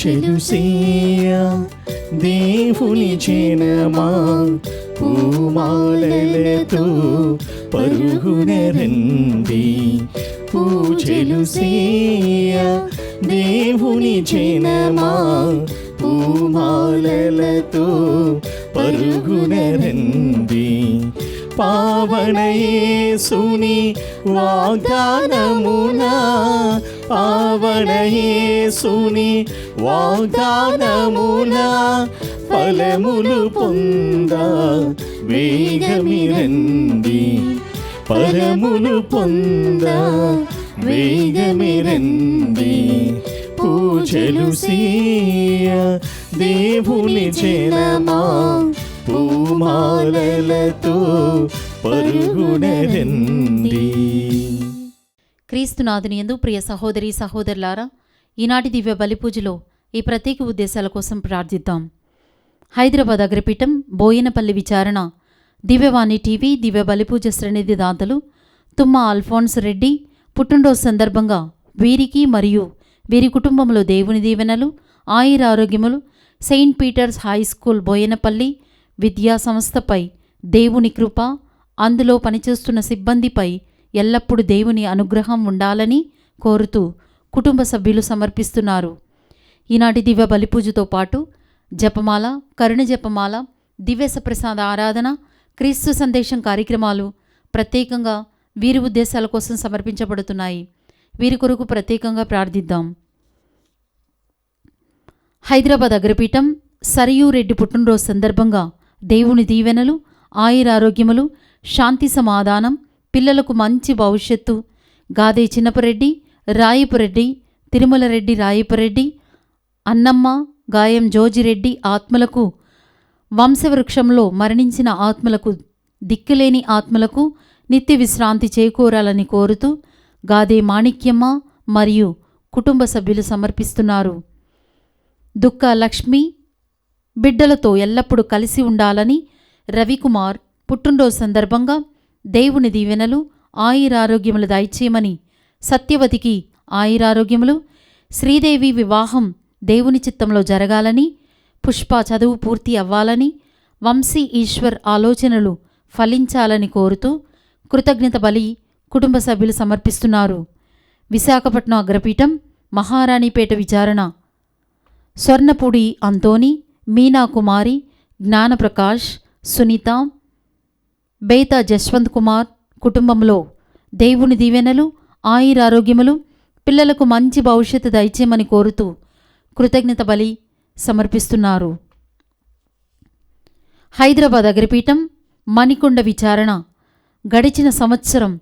పూజలు సేయ దేవుని జనమా, పూమాలలతో పరుగున రండి. పూజలు సేయ దేవుని జనమా, పూమాలలతో పరుగున రండి. పావన యేసుని వాగ్దానమున, పావన యేసుని వాగ్దానమున ఫలములు పొంద వేగమిరండి. ఫలములు పొంద వేగమిరండి. పూజలు సేయ దేవుని జనమా, పూమాలలతో పరుగున రండి. క్రీస్తునాథుని యందు ప్రియ సహోదరి సహోదరులారా, ఈనాటి దివ్య బలిపూజలో ఈ ప్రత్యేక ఉద్దేశాల కోసం ప్రార్థిద్దాం. హైదరాబాద్ అగ్రపీఠం బోయనపల్లి విచారణ దివ్యవాణి టీవీ దివ్య బలిపూజ శ్రేణిధి దాతలు తుమ్మ అల్ఫోన్స్ రెడ్డి పుట్టినరోజు సందర్భంగా వీరికి మరియు వీరి కుటుంబంలో దేవుని దీవెనలు, ఆయురారోగ్యములు, saint Peter's high school Boyanapalli విద్యా సంస్థపై దేవుని కృప, అందులో పనిచేస్తున్న సిబ్బందిపై ఎల్లప్పుడూ దేవుని అనుగ్రహం ఉండాలని కోరుతూ కుటుంబ సభ్యులు సమర్పిస్తున్నారు. ఈనాటి దివ్య బలిపూజతో పాటు జపమాల, కరుణ జపమాల, దివ్య సప్రసాద ఆరాధన, క్రీస్తు సందేశం కార్యక్రమాలు ప్రత్యేకంగా వీరి ఉద్దేశాల కోసం సమర్పించబడుతున్నాయి. వీరి కొరకు ప్రత్యేకంగా ప్రార్థిద్దాం. హైదరాబాద్ అగ్రపీఠం సరియూ రెడ్డి పుట్టినరోజు సందర్భంగా దేవుని దీవెనలు, ఆయురారోగ్యములు, శాంతి సమాధానం, పిల్లలకు మంచి భవిష్యత్తు, గాదే చిన్నపరెడ్డి, రాయపురెడ్డి, తిరుమల రెడ్డి, రాయపురెడ్డి, అన్నమ్మ, గాయం జోజిరెడ్డి ఆత్మలకు, వంశవృక్షంలో మరణించిన ఆత్మలకు, దిక్కులేని ఆత్మలకు నిత్య విశ్రాంతి చేకూరాలని కోరుతూ గాదే మాణిక్యమ్మ మరియు కుటుంబ సభ్యులు సమర్పిస్తున్నారు. దుక్క లక్ష్మి బిడ్డలతో ఎల్లప్పుడూ కలిసి ఉండాలని రవికుమార్ పుట్టినరోజు సందర్భంగా దేవుని దీవెనలు, ఆయురారోగ్యములు దయచేయమని, సత్యవతికి ఆయురారోగ్యములు, శ్రీదేవి వివాహం దేవుని చిత్తంలో జరగాలని, పుష్ప చదువు పూర్తి అవ్వాలని, వంశీ ఈశ్వర్ ఆలోచనలు ఫలించాలని కోరుతూ కృతజ్ఞత బలి కుటుంబ సభ్యులు సమర్పిస్తున్నారు. విశాఖపట్నం అగ్రపీఠం మహారాణిపేట విచారణ స్వర్ణపూడి అంతోని, మీనా కుమారి, జ్ఞానప్రకాష్, సునీత, బేతా జశ్వంత్ కుమార్ కుటుంబంలో దేవుని దీవెనలు, ఆయురారోగ్యములు, పిల్లలకు మంచి భవిష్యత్తు దయచేయమని కోరుతూ కృతజ్ఞత బలి సమర్పిస్తున్నారు. హైదరాబాద్ అగ్రపీఠం మణికొండ విచారణ గడిచిన సంవత్సరం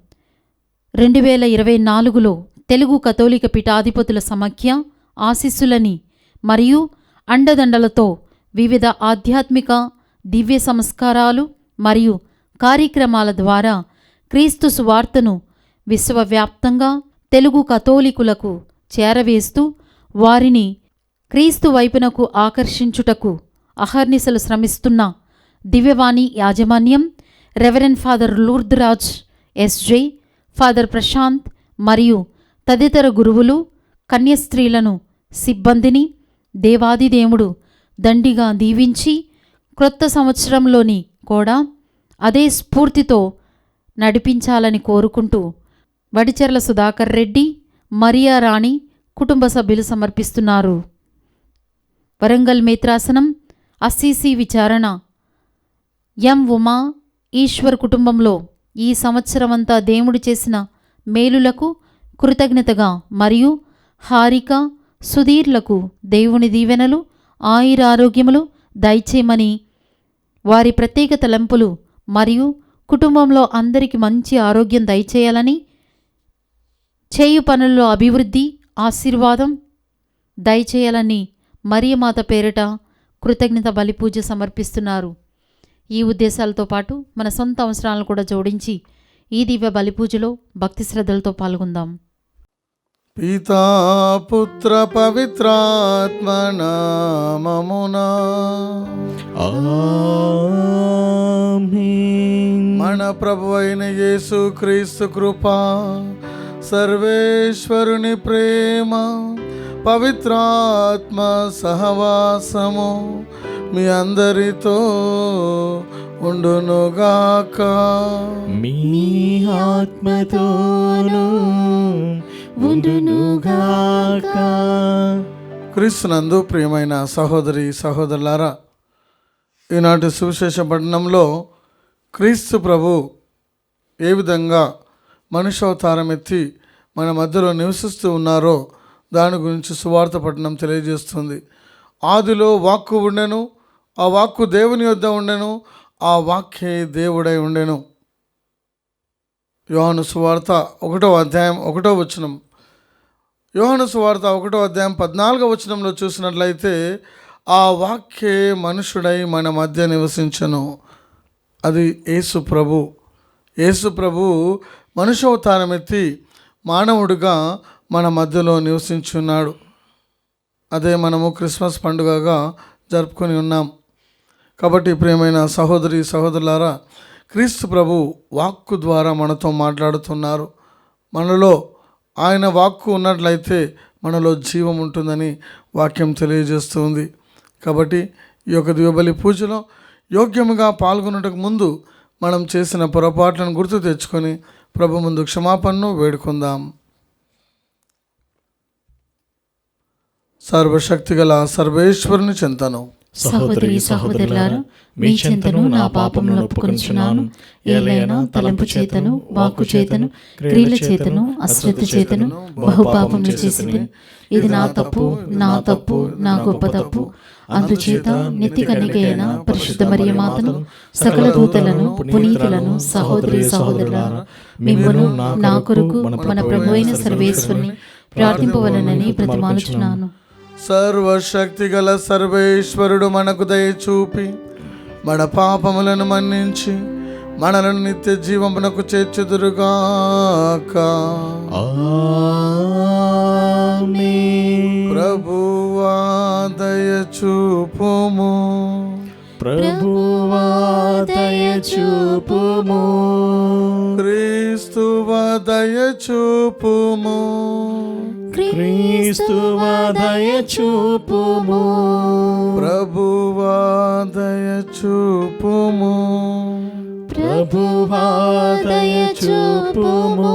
2024లో తెలుగు కథోలిక పీఠాధిపతుల సమాఖ్య ఆశీస్సులని మరియు అండదండలతో వివిధ ఆధ్యాత్మిక దివ్య సంస్కారాలు మరియు కార్యక్రమాల ద్వారా క్రీస్తు సువార్తను విశ్వవ్యాప్తంగా తెలుగు కథోలికులకు చేరవేస్తూ వారిని క్రీస్తు వైపునకు ఆకర్షించుటకు అహర్నిశలు శ్రమిస్తున్న దివ్యవాణి యాజమాన్యం, reverend father Lourdraj SJ, father Prashanth మరియు తదితర గురువులు, కన్యస్త్రీలను, సిబ్బందిని దేవాదిదేవుడు దండిగా దీవించి క్రొత్త సంవత్సరంలోని కూడా అదే స్ఫూర్తితో నడిపించాలని కోరుకుంటూ వడిచెర్ల సుధాకర్ రెడ్డి, మరియా రాణి కుటుంబ సభ్యులు సమర్పిస్తున్నారు. వరంగల్ మేత్రాసనం అస్సీసీ విచారణ ఎం ఉమా ఈశ్వర్ కుటుంబంలో ఈ సంవత్సరమంతా దేవుడు చేసిన మేలులకు కృతజ్ఞతగా మరియు హారిక, సుధీర్లకు దేవుని దీవెనలు, ఆయురారోగ్యములు దయచేయమని, వారి ప్రత్యేక తలంపులు మరియు కుటుంబంలో అందరికీ మంచి ఆరోగ్యం దయచేయాలని, చేయు పనుల్లో అభివృద్ధి, ఆశీర్వాదం దయచేయాలని మరియమాత పేరిట కృతజ్ఞత బలిపూజ సమర్పిస్తున్నారు. ఈ ఉద్దేశాలతో పాటు మన సొంత అవసరాలను కూడా జోడించి ఈ దివ్య బలిపూజలో భక్తి శ్రద్ధలతో పాల్గొందాం. పితా పుత్ర పవిత్రాత్మ నామమునా ఆమేన్. మన ప్రభువైన యేసు క్రీస్తు కృప, సర్వేశ్వరుని ప్రేమ, పవిత్రాత్మ సహవాసము మీ అందరితో ఉండునుగాక. మీ ఆత్మతోను ఉండునుగాక. క్రీస్తునందు ప్రియమైన సహోదరి సహోదరులారా, ఈనాటి సువిశేష పట్టణంలో క్రీస్తు ప్రభు ఏ విధంగా మనుష్యావతారం ఎత్తి మన మధ్యలో నివసిస్తూ ఉన్నారో దాని గురించి సువార్త పట్టణం తెలియజేస్తుంది. ఆదిలో వాక్కు ఉండెను, ఆ వాక్కు దేవుని యొద్ద ఉండెను, ఆ వాక్యే దేవుడై ఉండెను. యోహాను సువార్త 1వ అధ్యాయం 1వ వచనం. యోహాను సువార్త 1వ అధ్యాయం 14వ వచనంలో చూసినట్లయితే ఆ వాక్యే మనుషుడై మన మధ్య నివసించెను. అది యేసు ప్రభు. యేసు ప్రభు మనుష్యావతారం ఎత్తి మానవుడిగా మన మధ్యలో నివసించున్నాడు. అదే మనము క్రిస్మస్ పండుగగా జరుపుకొని ఉన్నాం. కాబట్టి ప్రియమైన సహోదరి సహోదరులారా, క్రీస్తు ప్రభు వాక్కు ద్వారా మనతో మాట్లాడుతున్నారు. మనలో ఆయన వాక్కు ఉన్నట్లయితే మనలో జీవం ఉంటుందని వాక్యం తెలియజేస్తుంది. కాబట్టి ఈ యొక్క దివ్యబలి పూజలో యోగ్యముగా పాల్గొనటకు ముందు మనం చేసిన పొరపాట్లను గుర్తు తెచ్చుకొని ప్రభు ముందు క్షమాపణను వేడుకుందాం. సర్వశక్తిగల సర్వేశ్వరుని చెంతను సహోదరి సహోదరులారా, మీ చింతను నా పాపములను ఒప్పుకొనుచున్నాను. ఏలైనా తలంపు చేతను, వాక్కు చేతను, క్రియల చేతను, అశ్రద్ధ చేతను బహుపాపములు చేసింది. ఇది నా తప్పు, నా తప్పు, నా గొప్ప తప్పు. అందుచేత నిత్య కన్యకైన పరిశుద్ధ మరియ మాతను, సకల దూతలను, పునీతులను, సహోదరి సహోదరులారా, మిమ్మును నా కొరకు మన ప్రభువైన సర్వేశ్వరుని ప్రార్థింపవలనని ప్రతిమాలుచున్నాను. సర్వశక్తి గల సర్వేశ్వరుడు మనకు దయ చూపి మన పాపములను మన్నించి మనలను నిత్య జీవమునకు చేర్చుదురుగాక. ఆమేన్. ప్రభువా దయ చూపుము, ప్రభువా దయ చూపుము. క్రీస్తువా దయ చూపుము, క్రీస్తువా దయ చూపుము. ప్రభువా దయ చూపుము, ప్రభువా దయ చూపుము.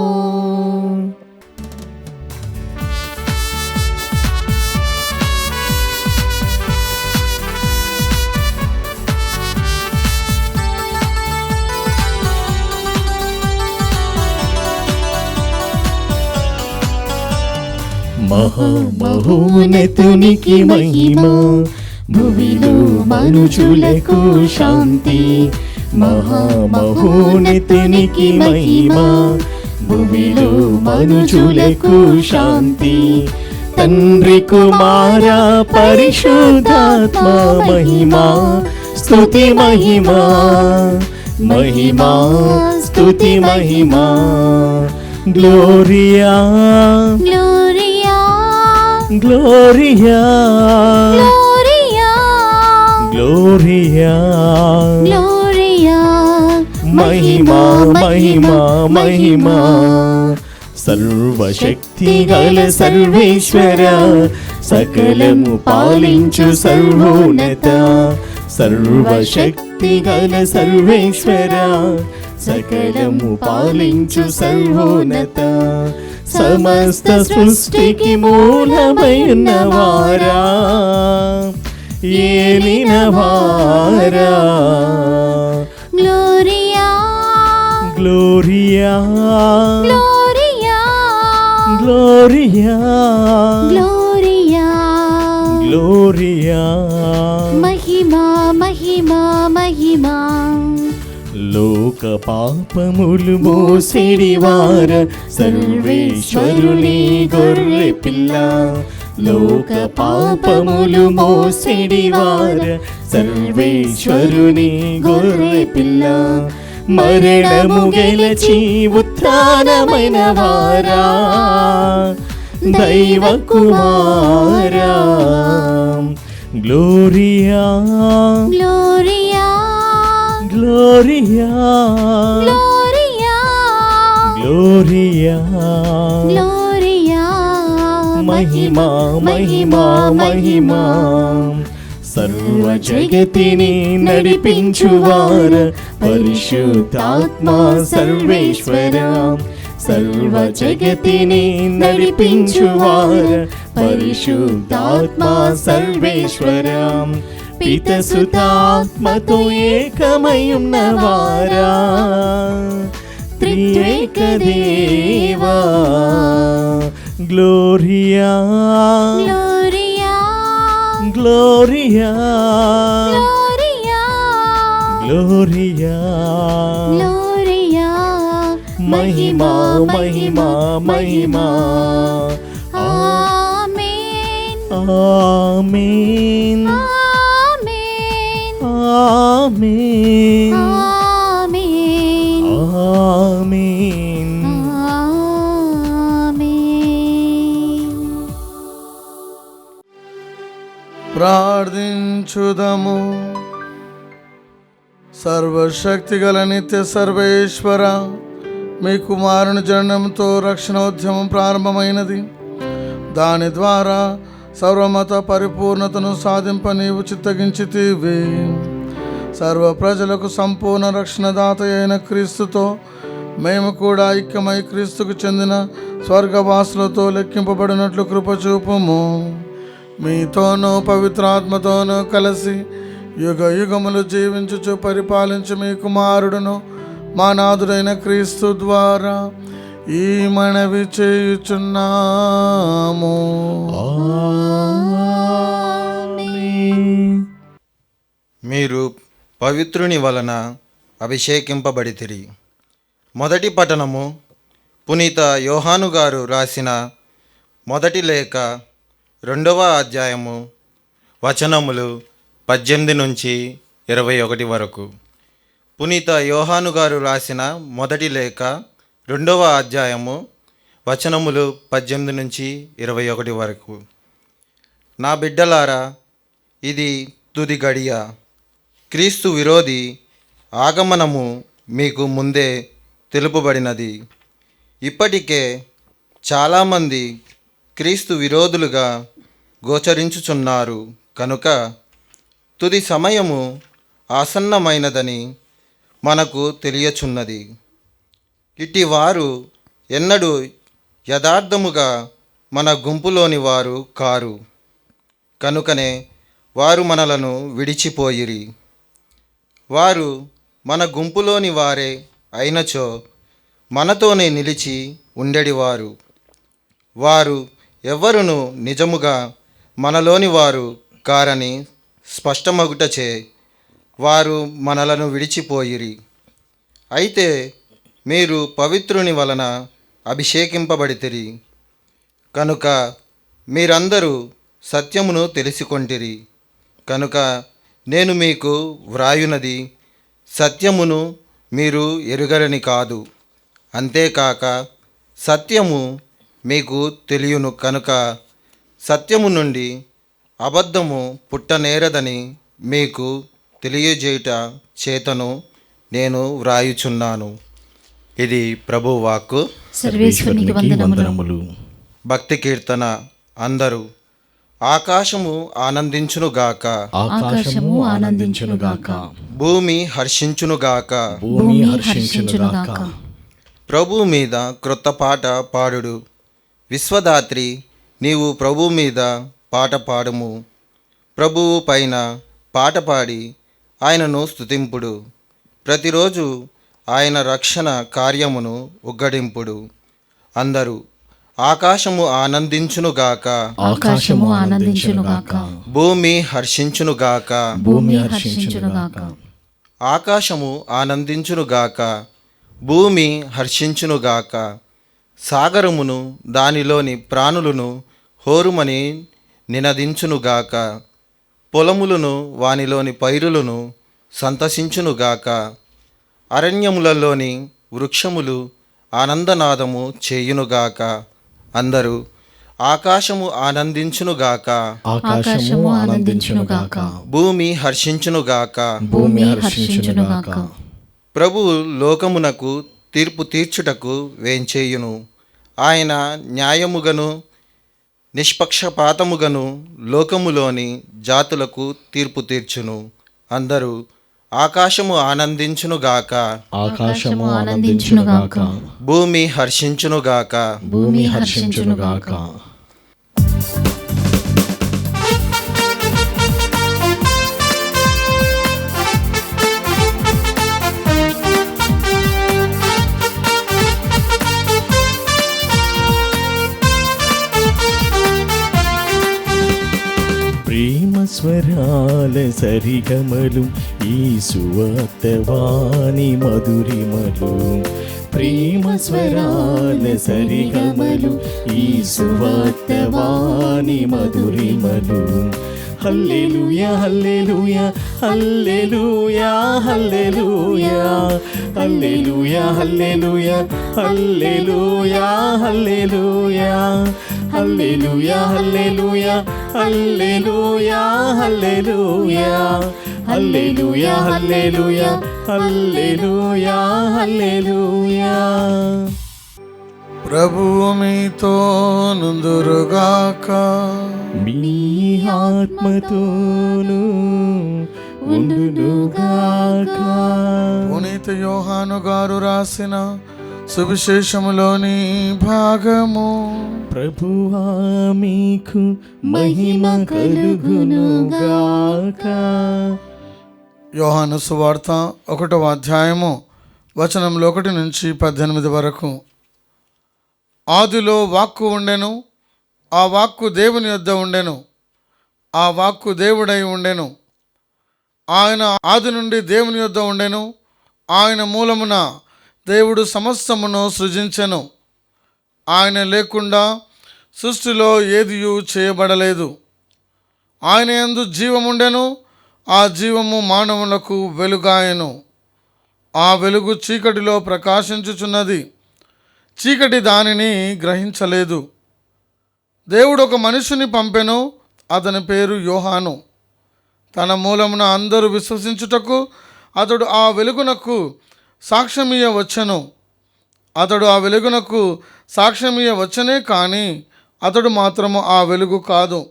మహోన్నతునికి మహిమ, భూమిలో మనుషులకు శాంతి. మహోన్నతునికి మహిమ, భూమిలో మనుషులకు శాంతి. తండ్రి కుమార పరిశుద్ధాత్మ మహిమ, స్తుతి మహిమ, మహిమ స్తుతి మహిమ. Gloria gloria gloria gloria gloria. Gloria మహిమ మహిమ మహిమ. సర్వశక్తి గల సర్వేశ్వర, సకలము పాలించు సర్వోన్నత. సర్వశక్తి గల సర్వేశ్వర, సకలము పాలించు సర్వోన్నత. సమస్త సృష్టికి మూలమైనవారా, ఏలినవారా. Gloria gloria gloria gloria gloria gloria. మహిమ మహిమ మహిమ. లోక పాపములు మోసేడివార, సర్వేశ్వరుని గొర్రె పిల్ల. లోక పాపములు మోసేడివార, సర్వేశ్వరుని గొర్రె పిల్ల. మరణము గెలచి ఉత్థానమైన వారా, దైవ కుమారా. Gloria gloria gloria gloria gloria. Gloria మహిమా మహిమా మహిమా సర్వ జగతిని నడిపించువార పరిశుద్ధాత్మ సర్వేశ్వర సర్వ జగతిని నడిపించువార పరిశుద్ధాత్మ సర్వేశ్వర పితసుతాత్మతో ఏకమయున్నవారా త్రియేక దేవా gloria gloria gloria gloria gloria gloria మహిమా మహిమా మహిమా amen amen amen amen amen amen amen. ప్రార్థించుదము. సర్వశక్తిగల నిత్య సర్వేశ్వర, మీ కుమారుని జననంతో రక్షణోద్యమం ప్రారంభమైనది. దాని ద్వారా సర్వమత పరిపూర్ణతను సాధింప నీవు చిత్తగించితివి. సర్వ ప్రజలకు సంపూర్ణ రక్షణదాత అయిన క్రీస్తుతో మేము కూడా ఐక్యమై క్రీస్తుకు చెందిన స్వర్గవాసులతో లెక్కింపబడినట్లు కృపచూపుము. మీతోనూ పవిత్రాత్మతోనూ కలిసి యుగ యుగములు జీవించుచు పరిపాలించు మీ కుమారుడును మా నాథుడైన క్రీస్తు ద్వారా ఈ మనవి చేయుచున్నాము. ఆమేన్. మీరు పవిత్రుని వలన అభిషేకింపబడితిరి. మొదటి పఠనము పునీత యోహాను గారు రాసిన మొదటి లేఖ 2వ అధ్యాయము వచనములు 18 నుంచి 21 వరకు. పునీత యోహాను గారు రాసిన మొదటి లేఖ 2వ అధ్యాయము వచనములు 18 నుంచి 21 వరకు. నా బిడ్డలారా, ఇది తుది గడియ. క్రీస్తు విరోధి ఆగమనము మీకు ముందే తెలుపబడినది. ఇప్పటికే చాలామంది క్రీస్తు విరోధులుగా గోచరించుచున్నారు కనుక తుది సమయము ఆసన్నమైనదని మనకు తెలియచున్నది. ఇట్టి వారు ఎన్నడూ యథార్థముగా మన గుంపులోని వారు కారు. కనుకనే వారు మనలను విడిచిపోయిరి. వారు మన గుంపులోని వారే అయినచో మనతోనే నిలిచి ఉండేడివారు. వారు ఎవ్వరును నిజముగా మనలోని వారు కారని స్పష్టమగుటచే వారు మనలను విడిచిపోయిరి. అయితే మీరు పవిత్రుని వలన అభిషేకింపబడితిరి కనుక మీరందరూ సత్యమును తెలుసుకొంటిరి. కనుక నేను మీకు వ్రాయునది సత్యమును మీరు ఎరుగరని కాదు, అంతేకాక సత్యము మీకు తెలియను కనుక సత్యము నుండి అబద్ధము పుట్టనేరదని మీకు తెలియజేయుట చేతను నేను వ్రాయుచున్నాను. ఇది ప్రభు వాక్కు. సర్వేశ్వరునికి వందనములు. భక్తి కీర్తన. అందరూ ఆకాశము ఆనందించునుగాక, ఆకాశము ఆనందించునుగాక, భూమి హర్షించునుగాక, భూమి హర్షించునుగాక. ప్రభు మీద క్రొత్త పాట పాడుడు. విశ్వదాత్రి, నీవు ప్రభు మీద పాట పాడుము. ప్రభువు పైన పాట పాడి ఆయనను స్తుతింపుడు. ప్రతిరోజు ఆయన రక్షణ కార్యమును ఉగ్గడింపుడు. అందరూ ఆకాశము ఆనందించునుగాక, ఆకాశము ఆనందించునుగాక, భూమి హర్షించునుగాక, భూమి హర్షించునుగాక. ఆకాశము ఆనందించునుగాక, భూమి హర్షించునుగాక. సాగరమును దానిలోని ప్రాణులను హోరుమని నినదించునుగాక. పొలములను వానిలోని పైరులను సంతసించునుగాక. అరణ్యములలోని వృక్షములు ఆనందనాదము చేయునుగాక. అందరూ ఆకాశము ఆనందించునుగాక, ఆకాశము ఆనందించునుగాక, భూమి హర్షించునుగాక. భూమి హర్షించునుగాక. ప్రభువు లోకమునకు తీర్పు తీర్చుటకు వేంచేయును. ఆయన న్యాయముగను నిష్పక్షపాతముగను లోకములోని జాతులకు తీర్పు తీర్చును. అందరూ ఆకాశము ఆనందించునుగాక, ఆకాశము ఆనందించునుగాక, భూమి హర్షించునుగాక. భూమి హర్షించునుగాక. ప్రేమ స్వరాల సరిగమలు ఈ సువార్తవాణి మధురిమలు. ప్రేమ స్వరాల సరిగమలు ఈ సువార్తవాణి మధురిమలు. హల్లెలూయా హల్లెలూయా హల్లెలూయా హల్లెలూయా హల్లెలూయా హల్లెలూయా హల్లెలూయా హల్లెలూయా హల్లెలూయా హల్లెలూయా హల్లెలూయా హల్లెలూయా హల్లెలూయా హల్లెలూయా హల్లెలూయా హల్లెలూయా. ప్రభువు మీతో నుందురుగాక, మీ ఆత్మతోను ఉండునుగాక. పునీత యోహాను గారు రాసిన సువిశేషములోని భాగము. ప్రభువా మీకు మహిమ కలుగునుగాక. యోహాను సువార్త 1వ అధ్యాయము వచనంలో 1 నుంచి 18 వరకు. ఆదిలో వాక్కు ఉండెను, ఆ వాక్కు దేవుని యొద్ద ఉండెను, ఆ వాక్కు దేవుడై ఉండెను. ఆయన ఆది నుండి దేవుని యొద్ద ఉండెను. ఆయన మూలమున దేవుడు సమస్తమును సృజించెను. ఆయన లేకుండా సృష్టిలో ఏదియూ చేయబడలేదు. ఆయన యందు జీవముండెను, ఆ జీవము మానవులకు వెలుగాయెను. ఆ వెలుగు చీకటిలో ప్రకాశించుచున్నది, చీకటి దానిని గ్రహించలేదు. దేవుడు ఒక మనిషిని పంపెను, అతని పేరు యోహాను. తన మూలమున అందరూ విశ్వసించుటకు అతడు ఆ వెలుగునకు సాక్ష్యమియ వచ్చెను. అతడు ఆ వెలుగునకు సాక్ష్యమియ వచ్చనే కానీ అతడు మాత్రము ఆ వెలుగు కాదు.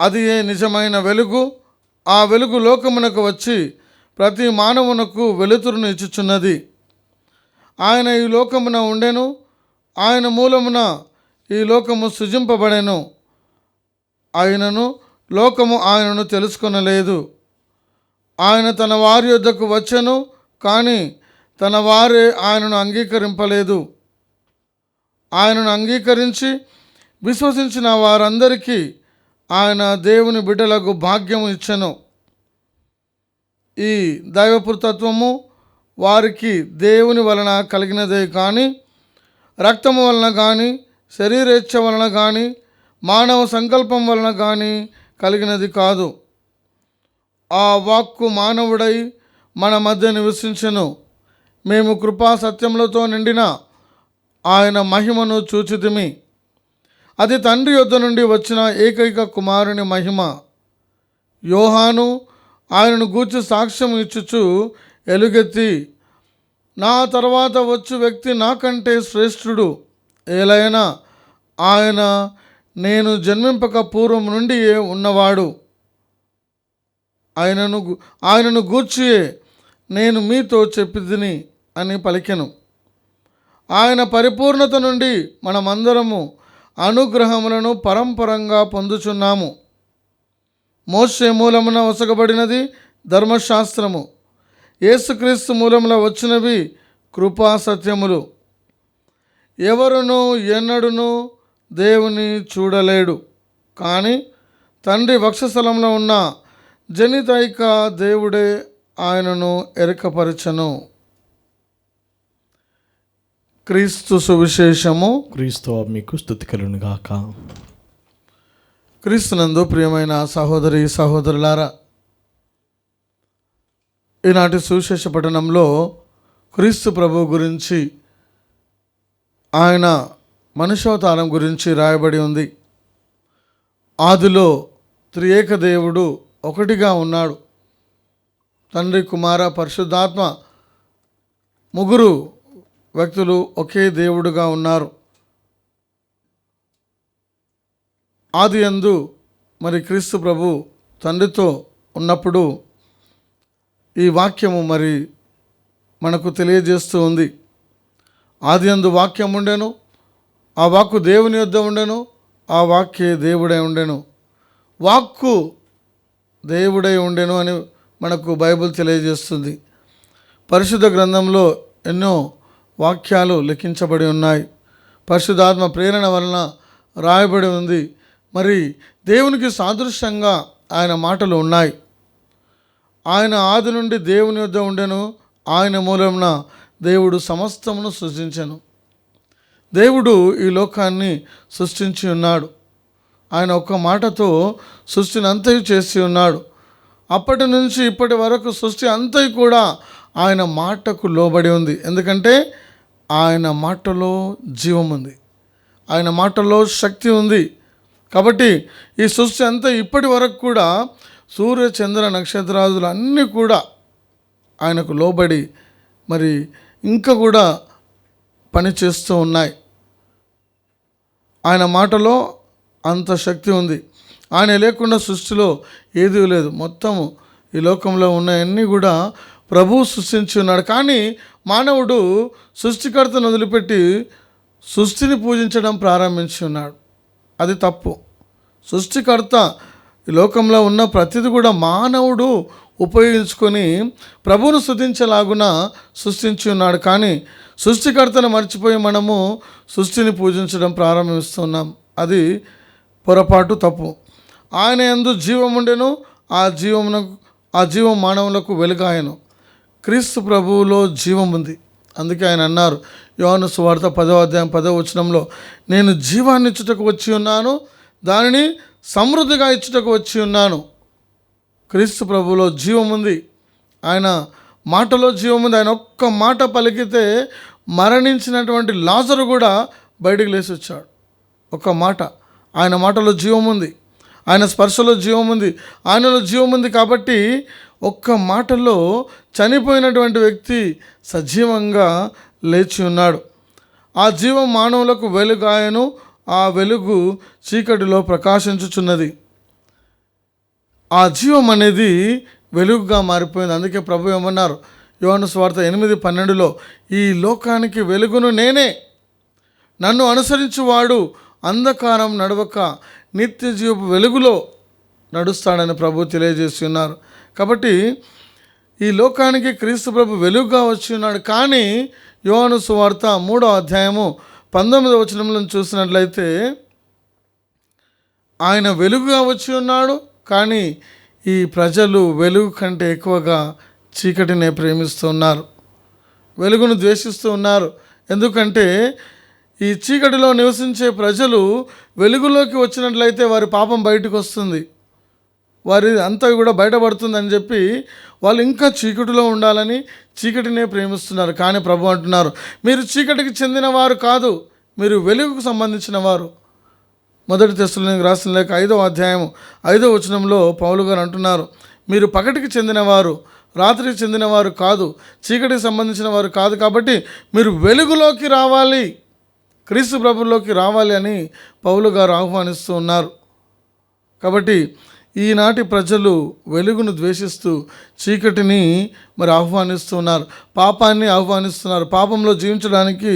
అది ఏ నిజమైన వెలుగు. ఆ వెలుగు లోకమునకు వచ్చి ప్రతి మానవునకు వెలుతురును ఇచ్చుచున్నది. ఆయన ఈ లోకమున ఉండెను, ఆయన మూలమున ఈ లోకము సృజింపబడెను. ఆయనను లోకము ఆయనను తెలుసుకొనలేదు. ఆయన తన వారి యొద్దకు వచ్చెను, కానీ తన వారే ఆయనను అంగీకరింపలేదు. ఆయనను అంగీకరించి విశ్వసించిన వారందరికీ ఆయన దేవుని బిడ్డలకు భాగ్యము ఇచ్చెను. ఈ దైవపుత్రత్వము వారికి దేవుని వలన కలిగినదే కానీ రక్తము వలన కానీ శరీరేచ్ఛ వలన కానీ మానవ సంకల్పం వలన కానీ కలిగినది కాదు. ఆ వాక్కు మానవుడై మన మధ్య నివసించెను. మేము కృపా సత్యములతో నిండిన ఆయన మహిమను చూచితిమి. అది తండ్రి యొద్ద నుండి వచ్చిన ఏకైక కుమారుని మహిమ. యోహాను ఆయనను గూర్చి సాక్ష్యం ఇచ్చుచు ఎలుగెత్తి, నా తర్వాత వచ్చు వ్యక్తి నాకంటే శ్రేష్ఠుడు, ఏలైనా ఆయన నేను జన్మింపక పూర్వం నుండి ఉన్నవాడు. ఆయనను గూర్చియే నేను మీతో చెప్పిదిని అని పలికెను. ఆయన పరిపూర్ణత నుండి మనమందరము అనుగ్రహములను పరంపరంగా పొందుచున్నాము. మోషే మూలమున వసగబడినది ధర్మశాస్త్రము, యేసుక్రీస్తు మూలమున వచ్చినవి కృపా సత్యములు. ఎవరునూ ఎన్నడూను దేవుని చూడలేడు, కానీ తండ్రి వక్షస్థలంలో ఉన్న జనితైక దేవుడే ఆయనను ఎరకపరచను. క్రీస్తు సువిశేషము. క్రీస్తు మీకు స్తుతి కలుగునుగాక. క్రీస్తునందు ప్రియమైన సహోదరి సహోదరులారా, ఈనాటి సువిశేష పఠనంలో క్రీస్తు ప్రభువు గురించి, ఆయన మనుష్యావతారం గురించి రాయబడి ఉంది. ఆదిలో త్రియేక దేవుడు ఒకటిగా ఉన్నాడు. తండ్రి, కుమార, పరిశుద్ధాత్మ ముగ్గురు వ్యక్తులు ఒకే దేవుడుగా ఉన్నారు. ఆదియందు మరి క్రీస్తు ప్రభు తండ్రితో ఉన్నప్పుడు ఈ వాక్యము మరి మనకు తెలియజేస్తూ ఉంది. ఆదియందు వాక్యం ఉండెను, ఆ వాక్కు దేవుని యొద్ద ఉండెను, ఆ వాక్యే దేవుడై ఉండెను, వాక్కు దేవుడై ఉండెను అని మనకు బైబిల్ తెలియజేస్తుంది. పరిశుద్ధ గ్రంథంలో ఎన్నో వాక్యాలు లిఖించబడి ఉన్నాయి. పరిశుద్ధాత్మ ప్రేరణ వలన రాయబడి ఉంది. మరి దేవునికి సాదృశ్యంగా ఆయన మాటలు ఉన్నాయి. ఆయన ఆది నుండి దేవుని యొద్ద ఉండెను, ఆయన మూలమున దేవుడు సమస్తమును సృష్టించెను. దేవుడు ఈ లోకాన్ని సృష్టించి ఉన్నాడు. ఆయన ఒక్క మాటతో సృష్టిని అంతయు చేసి ఉన్నాడు. అప్పటి నుంచి ఇప్పటి వరకు సృష్టి అంతయు కూడా ఆయన మాటకు లోబడి ఉంది. ఎందుకంటే ఆయన మాటలో జీవం ఉంది, ఆయన మాటలో శక్తి ఉంది. కాబట్టి ఈ సృష్టి అంతా ఇప్పటి వరకు కూడా సూర్య చంద్ర నక్షత్రాదులు అన్నీ కూడా ఆయనకు లోబడి మరి ఇంకా కూడా పనిచేస్తూ ఉన్నాయి. ఆయన మాటలో అంత శక్తి ఉంది. ఆయన లేకుండా సృష్టిలో ఏదీ లేదు. మొత్తము ఈ లోకంలో ఉన్నవన్నీ కూడా ప్రభువు సృష్టించి ఉన్నాడు. కానీ మానవుడు సృష్టికర్తను వదిలిపెట్టి సృష్టిని పూజించడం ప్రారంభించి ఉన్నాడు. అది తప్పు. సృష్టికర్త ఈ లోకంలో ఉన్న ప్రతిదీ కూడా మానవుడు ఉపయోగించుకొని ప్రభువును స్తుతించలాగున సృష్టించి ఉన్నాడు. కానీ సృష్టికర్తను మర్చిపోయి మనము సృష్టిని పూజించడం ప్రారంభిస్తున్నాం. అది పొరపాటు, తప్పు. ఆయన యందు జీవం ఉండెను, ఆ జీవం మానవులకు వెలుగాయను. క్రీస్తు ప్రభువులో జీవం ఉంది. అందుకే ఆయన అన్నారు, యోహాను సువార్త 10వ అధ్యాయం 10వ వచనంలో, నేను జీవాన్ని ఇచ్చుటకు వచ్చి ఉన్నాను, దానిని సమృద్ధిగా ఇచ్చుటకు వచ్చి ఉన్నాను. క్రీస్తు ప్రభువులో జీవం ఉంది. ఆయన మాటలో జీవం ఉంది. ఆయన ఒక్క మాట పలికితే మరణించినటువంటి లాజరు కూడా బయటికి లేచి వచ్చాడు. ఒక్క మాట. ఆయన మాటలో జీవం ఉంది, ఆయన స్పర్శలో జీవం ఉంది, ఆయనలో జీవం ఉంది. కాబట్టి ఒక్క మాటలో చనిపోయినటువంటి వ్యక్తి సజీవంగా లేచి ఉన్నాడు. ఆ జీవం మానవులకు వెలుగాయను, ఆ వెలుగు చీకటిలో ప్రకాశించుచున్నది. ఆ జీవం అనేది వెలుగుగా మారిపోయింది. అందుకే ప్రభు ఏమన్నారు, యోహాను సువార్త 8:12లో, ఈ లోకానికి వెలుగును నేనే, నన్ను అనుసరించువాడు అంధకారం నడవక నిత్య జీవపు వెలుగులో నడుస్తాడని ప్రభు తెలియజేసి ఉన్నారు. కాబట్టి ఈ లోకానికి క్రీస్తు ప్రభు వెలుగుగా వచ్చి ఉన్నాడు. కానీ యోహాను సువార్త 3వ అధ్యాయము 19వ వచనంలో చూసినట్లయితే, ఆయన వెలుగుగా వచ్చి ఉన్నాడు, కానీ ఈ ప్రజలు వెలుగు కంటే ఎక్కువగా చీకటినే ప్రేమిస్తూ ఉన్నారు, వెలుగును ద్వేషిస్తూ ఉన్నారు. ఎందుకంటే ఈ చీకటిలో నివసించే ప్రజలు వెలుగులోకి వచ్చినట్లయితే వారి పాపం బయటకు వస్తుంది, వారి అంతా కూడా బయటపడుతుందని చెప్పి వాళ్ళు ఇంకా చీకటిలో ఉండాలని చీకటినే ప్రేమిస్తున్నారు. కానీ ప్రభు అంటున్నారు, మీరు చీకటికి చెందిన వారు కాదు, మీరు వెలుగుకు సంబంధించిన వారు. 1 తెస్సలోనికీయులకు రాసిన లేఖ 5వ అధ్యాయం 5వ వచనంలో పౌలు గారు అంటున్నారు, మీరు పగటికి చెందినవారు, రాత్రికి చెందినవారు కాదు, చీకటికి సంబంధించిన వారు కాదు. కాబట్టి మీరు వెలుగులోకి రావాలి, క్రీస్తు ప్రభువులోకి రావాలి అని పౌలు గారు ఆహ్వానిస్తూ ఉన్నారు. కాబట్టి ఈనాటి ప్రజలు వెలుగును ద్వేషిస్తూ చీకటిని మరి ఆహ్వానిస్తూ ఉన్నారు, పాపాన్ని ఆహ్వానిస్తున్నారు, పాపంలో జీవించడానికి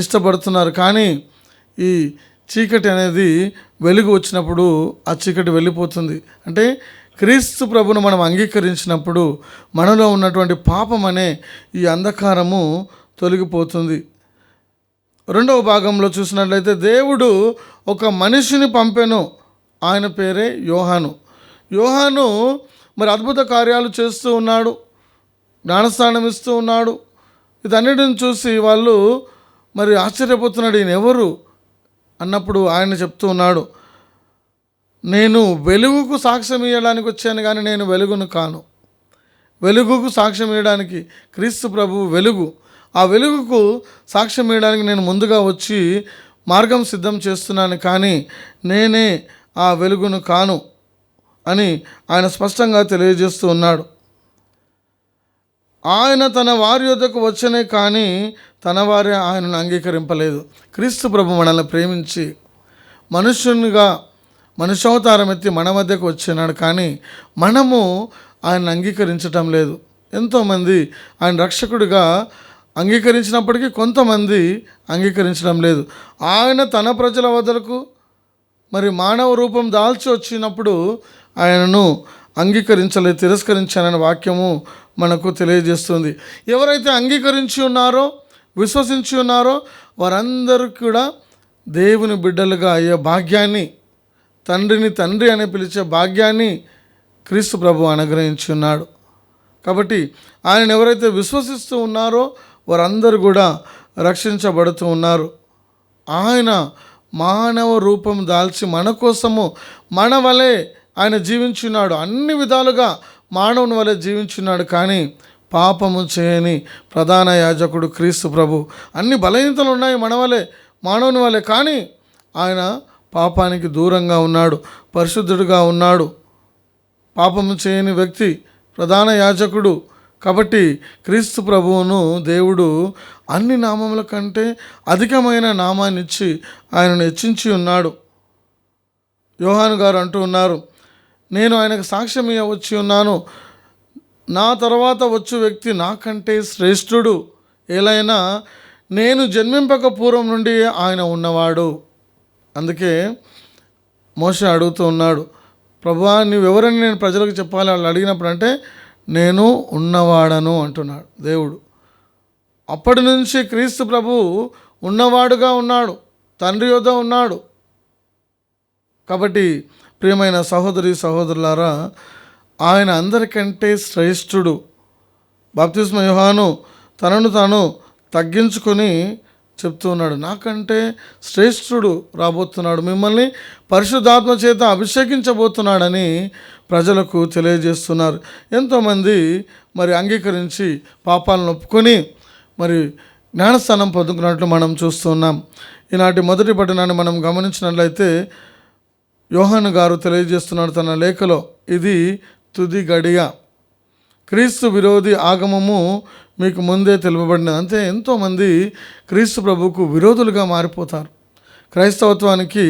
ఇష్టపడుతున్నారు. కానీ ఈ చీకటి అనేది వెలుగు వచ్చినప్పుడు ఆ చీకటి వెళ్ళిపోతుంది. అంటే క్రీస్తు ప్రభువును మనం అంగీకరించినప్పుడు మనలో ఉన్నటువంటి పాపం అనే ఈ అంధకారము తొలగిపోతుంది. 2వ భాగంలో చూసినట్లయితే, దేవుడు ఒక మనిషిని పంపెను, ఆయన పేరే యోహాను. యోహాను మరి అద్భుత కార్యాలు చేస్తూ ఉన్నాడు, జ్ఞానస్నానం ఇస్తూ ఉన్నాడు. ఇదన్నిటిని చూసి వాళ్ళు మరి ఆశ్చర్యపోతున్నాడు, ఈయన ఎవరు అన్నప్పుడు ఆయన చెప్తూ ఉన్నాడు, నేను వెలుగుకు సాక్ష్యం ఇవ్వడానికి వచ్చాను, కానీ నేను వెలుగును కాను. వెలుగుకు సాక్ష్యం ఇవ్వడానికి క్రీస్తు ప్రభువు వెలుగు, ఆ వెలుగుకు సాక్ష్యం ఇవ్వడానికి నేను ముందుగా వచ్చి మార్గం సిద్ధం చేస్తున్నాను, కానీ నేనే ఆ వెలుగును కాను అని ఆయన స్పష్టంగా తెలియజేస్తూ ఉన్నాడు. ఆయన తన వారి యొద్దకు వచ్చనే కానీ తన వారే ఆయనను అంగీకరింపలేదు. క్రీస్తు ప్రభు మనల్ని ప్రేమించి మనుష్యునిగా మనుష్యావతారం ఎత్తి మన మధ్యకు వచ్చినాడు, కానీ మనము ఆయన అంగీకరించటం లేదు. ఎంతోమంది ఆయన రక్షకుడిగా అంగీకరించినప్పటికీ కొంతమంది అంగీకరించడం లేదు. ఆయన తన ప్రజల వద్దకు మరి మానవ రూపం దాల్చి వచ్చినప్పుడు ఆయనను అంగీకరించలేదు, తిరస్కరించానని వాక్యము మనకు తెలియజేస్తుంది. ఎవరైతే అంగీకరించి ఉన్నారో, విశ్వసించి ఉన్నారో వారందరూ కూడా దేవుని బిడ్డలుగా అయ్యే భాగ్యాన్ని, తండ్రిని తండ్రి అని పిలిచే భాగ్యాన్ని క్రీస్తు ప్రభు అనుగ్రహించి ఉన్నాడు. కాబట్టి ఆయన ఎవరైతే విశ్వసిస్తూ ఉన్నారో వారందరూ కూడా రక్షించబడుతూ ఉన్నారు. ఆయన మానవ రూపం దాల్చి మన కోసము మన వలె ఆయన జీవించున్నాడు. అన్ని విధాలుగా మానవుని వలె జీవించున్నాడు, కానీ పాపము చేయని ప్రధాన యాజకుడు క్రీస్తు ప్రభు. అన్ని బలహీనతలు ఉన్నాయి మన వలె, మానవుని వలె, కానీ ఆయన పాపానికి దూరంగా ఉన్నాడు, పరిశుద్ధుడుగా ఉన్నాడు. పాపము చేయని వ్యక్తి ప్రధాన యాజకుడు. కాబట్టి క్రీస్తు ప్రభువును దేవుడు అన్ని నామముల కంటే అధికమైన నామాన్ని ఇచ్చి ఆయనను హెచ్చించి ఉన్నాడు. యోహాను గారు అంటూ ఉన్నారు, నేను ఆయనకు సాక్ష్యం వచ్చి ఉన్నాను, నా తర్వాత వచ్చు వ్యక్తి నాకంటే శ్రేష్ఠుడు, ఏలైనా నేను జన్మింపక పూర్వం నుండి ఆయన ఉన్నవాడు. అందుకే మోషే అడుగుతూ ఉన్నాడు, ప్రభువా నీవెవరని నేను ప్రజలకు చెప్పాలి వాళ్ళు అడిగినప్పుడు, అంటే నేను ఉన్నవాడను అంటున్నాడు దేవుడు. అప్పటి నుంచి క్రీస్తు ప్రభు ఉన్నవాడుగా ఉన్నాడు, తండ్రి యొద్ద ఉన్నాడు. కాబట్టి ప్రియమైన సహోదరి సహోదరులారా, ఆయన అందరికంటే శ్రేష్ఠుడు. బాప్తిస్మ యోహాను తనను తాను తగ్గించుకొని చెప్తూ ఉన్నాడు, నాకంటే శ్రేష్ఠుడు రాబోతున్నాడు, మిమ్మల్ని పరిశుద్ధాత్మ చేత అభిషేకించబోతున్నాడని ప్రజలకు తెలియజేస్తున్నారు. ఎంతోమంది మరి అంగీకరించి పాపాలను ఒప్పుకొని మరి జ్ఞానస్థానం పొందుకున్నట్లు మనం చూస్తున్నాం. ఈనాటి మొదటి పట్టణాన్ని మనం గమనించినట్లయితే యోహాను గారు తెలియజేస్తున్నాడు తన లేఖలో, ఇది తుది గడియ, క్రీస్తు విరోధి ఆగమము మీకు ముందే తెలుపబడినది. అంతే ఎంతోమంది క్రీస్తు ప్రభువుకు విరోధులుగా మారిపోతారు, క్రైస్తవత్వానికి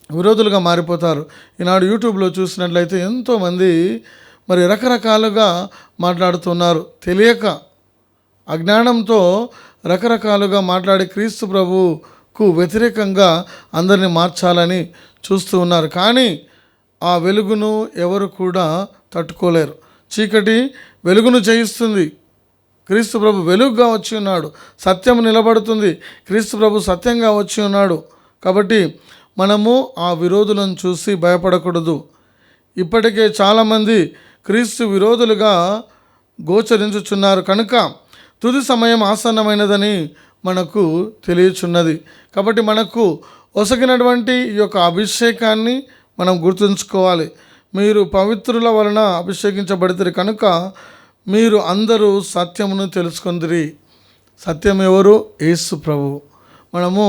విరోధులుగా మారిపోతారు. ఈనాడు యూట్యూబ్లో చూసినట్లయితే ఎంతోమంది మరి రకరకాలుగా మాట్లాడుతున్నారు, తెలియక అజ్ఞానంతో రకరకాలుగా మాట్లాడి క్రీస్తు ప్రభువుకు వ్యతిరేకంగా అందరినీ మార్చాలని చూస్తూ ఉన్నారు. కానీ ఆ వెలుగును ఎవరు కూడా తట్టుకోలేరు. చీకటి వెలుగును జయిస్తుంది. క్రీస్తు ప్రభు వెలుగుగా వచ్చి ఉన్నాడు, సత్యం నిలబడుతుంది. క్రీస్తు ప్రభు సత్యంగా వచ్చి ఉన్నాడు. కాబట్టి మనము ఆ విరోధులను చూసి భయపడకూడదు. ఇప్పటికే చాలామంది క్రీస్తు విరోధులుగా గోచరించుచున్నారు కనుక తుది సమయం ఆసన్నమైనదని మనకు తెలియచున్నది. కాబట్టి మనకు ఒసగినటువంటి ఈ యొక్క అభిషేకాన్ని మనం గుర్తుంచుకోవాలి. మీరు పవిత్రుల వలన అభిషేకించబడితే కనుక మీరు అందరూ సత్యమును తెలుసుకొందిరి. సత్యం ఎవరు? యేసు ప్రభు. మనము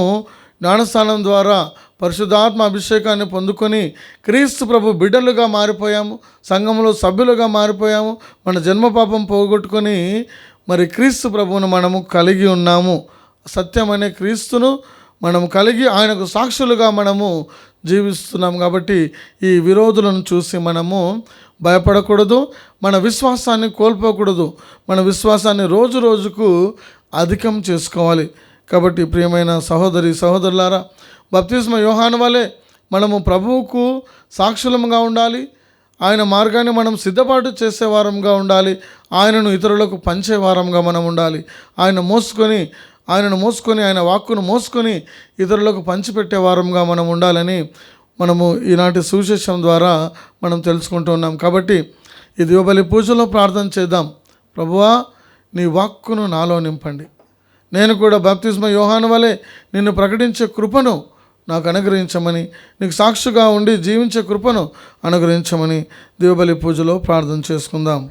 జ్ఞానస్థానం ద్వారా పరిశుద్ధాత్మ అభిషేకాన్ని పొందుకొని క్రీస్తు ప్రభు బిడ్డలుగా మారిపోయాము, సంఘంలో సభ్యులుగా మారిపోయాము. మన జన్మపాపం పోగొట్టుకొని మరి క్రీస్తు ప్రభువును మనము కలిగి ఉన్నాము. సత్యం అనే క్రీస్తును మనము కలిగి ఆయనకు సాక్షులుగా మనము జీవిస్తున్నాం. కాబట్టి ఈ విరోధులను చూసి మనము భయపడకూడదు, మన విశ్వాసాన్ని కోల్పోకూడదు. మన విశ్వాసాన్ని రోజు రోజుకు అధికం చేసుకోవాలి. కాబట్టి ప్రియమైన సహోదరి సహోదరులారా, బాప్తిస్మ యోహాను వలె మనము ప్రభువుకు సాక్షులముగా ఉండాలి. ఆయన మార్గాన్ని మనం సిద్ధపాటు చేసేవారంగా ఉండాలి. ఆయనను ఇతరులకు పంచేవారంగా మనం ఉండాలి. ఆయనను మోసుకొని ఆయన వాక్కును మోసుకొని ఇతరులకు పంచిపెట్టే వారంగా మనం ఉండాలని మనము ఈనాటి సువిశేషం ద్వారా మనం తెలుసుకుంటూ ఉన్నాం. కాబట్టి ఈ దివబలి పూజలో ప్రార్థన చేద్దాం. ప్రభువా, నీ వాక్కును నాలో నింపండి. నేను కూడా బాప్తిస్మ యోహాను వలె నిన్ను ప్రకటించే కృపను నాకు అనుగ్రహించమని, నీకు సాక్షిగా ఉండి జీవించే కృపను అనుగ్రహించమని దివబలి పూజలో ప్రార్థన చేసుకుందాం.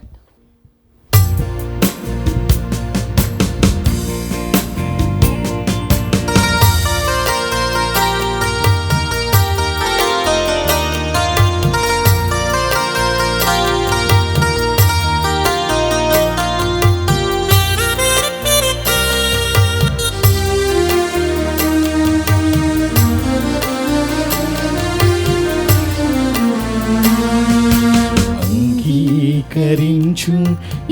స్వీకరించు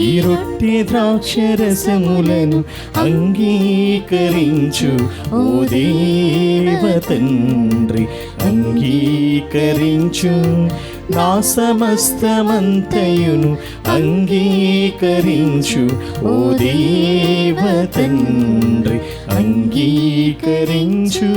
ఈ రొట్టె ద్రాక్షరసములను అంగీకరించు ఓ దేవ తండ్రి అంగీకరించు నా సమస్తమంతయును అంగీకరించు ఓ దేవ తండ్రి అంగీకరించు.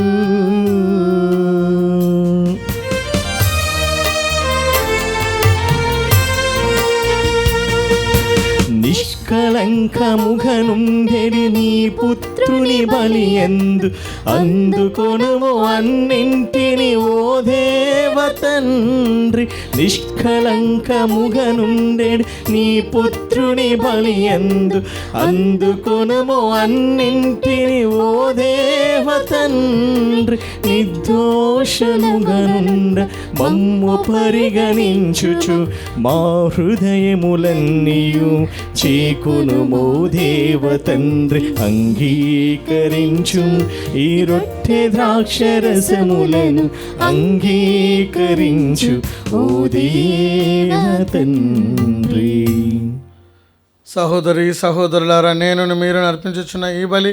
నిష్కళంకముఖనుండెడి నీ పుత్రుని బలియందు అందుకొనుము అన్నింటిని ఓ దేవ తండ్రి. నిష్కళంకముఖనుండెడి నీ పుత్రుని బలియందు అందుకొనుము అన్నింటిని ఓ దేవ తండ్రి. నిర్దోషముగనుండ మమ్ము పరిగణించుచు మా హృదయములన్నీయు చేకునుమో దేవ తండ్రి అంగీకరించు ఈ రొట్టె ద్రాక్షరసములను అంగీకరించు ఓ దేవ తండ్రి. సహోదరి సహోదరులారా, నేను మీరు అర్పించుచున్న ఈ బలి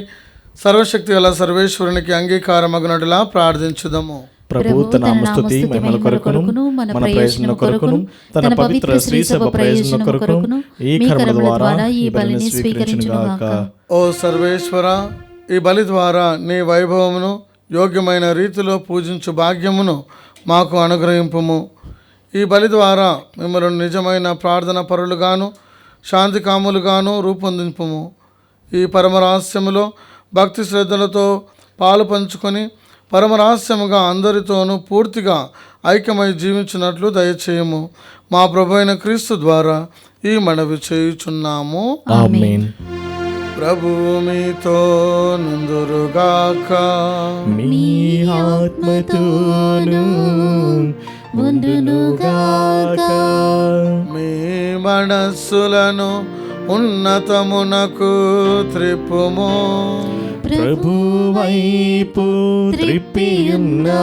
సర్వశక్తి గల సర్వేశ్వరునికి అంగీకారమగునట్లా ప్రార్థించుదాము. ప్రభు తన నామస్తుతి మహిమల కొరకును మన ప్రయోజనం కొరకును తన పవిత్ర శ్రీ సభ ప్రయోజనం కొరకును ఈ కర్మ ద్వారా ఈ బలిని స్వీకరించుగాక. ఓ సర్వేశ్వర, ఈ బలి ద్వారా నీ వైభవమును యోగ్యమైన రీతిలో పూజించు భాగ్యమును మాకు అనుగ్రహింపుము. ఈ బలి ద్వారా మిమ్మల్ని నిజమైన ప్రార్థన పరులుగాను శాంతి కాములుగాను రూపొందింపుము. ఈ పరమరహస్యములో భక్తి శ్రద్ధలతో పాలు పంచుకొని పరమరహస్యముగా అందరితోనూ పూర్తిగా ఐక్యమై జీవించినట్లు దయచేయము. మా ప్రభు అయిన క్రీస్తు ద్వారా ఈ మనవి చేయుచున్నాము. ఆమేన్. ప్రభువు మీతో నుందురుగాక. మీ ఆత్మతోను ఉండునుగాక. మీ మనస్సులను ఉన్నతమునకు త్రిప్పుము. ప్రభువైపు త్రిప్పియున్నాము.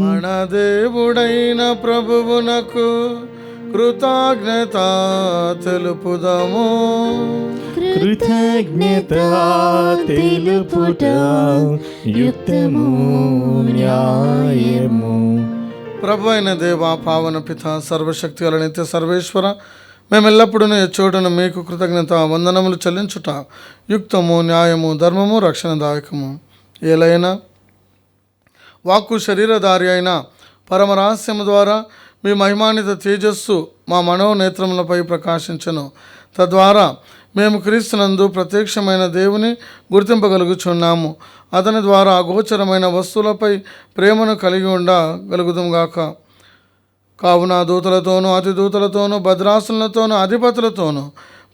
మన దేవుడైన ప్రభువునకు కృతజ్ఞత తెలుపుదము. కృతజ్ఞత తెలుపుట యుక్తము న్యాయము. ప్రభు అయిన దేవ, పావన పిత, సర్వశక్తి గల నిత్య సర్వేశ్వర, మేమెల్లప్పుడూ చోటును మీకు కృతజ్ఞత వందనములు చెల్లించుట యుక్తము న్యాయము ధర్మము రక్షణదాయకము. ఏలైనా వాక్కు శరీరధారి అయిన పరమరహస్యము ద్వారా మీ మహిమాన్విత తేజస్సు మా మనోనేత్రములపై ప్రకాశించను. తద్వారా మేము క్రీస్తునందు ప్రత్యక్షమైన దేవుని గుర్తింపగలుగుచున్నాము. అతని ద్వారా అగోచరమైన వస్తువులపై ప్రేమను కలిగి ఉండగలుగుదాంగాక. కావున దూతలతోనూ అతి దూతలతోనూ భద్రాసులతోనూ అధిపతులతోనూ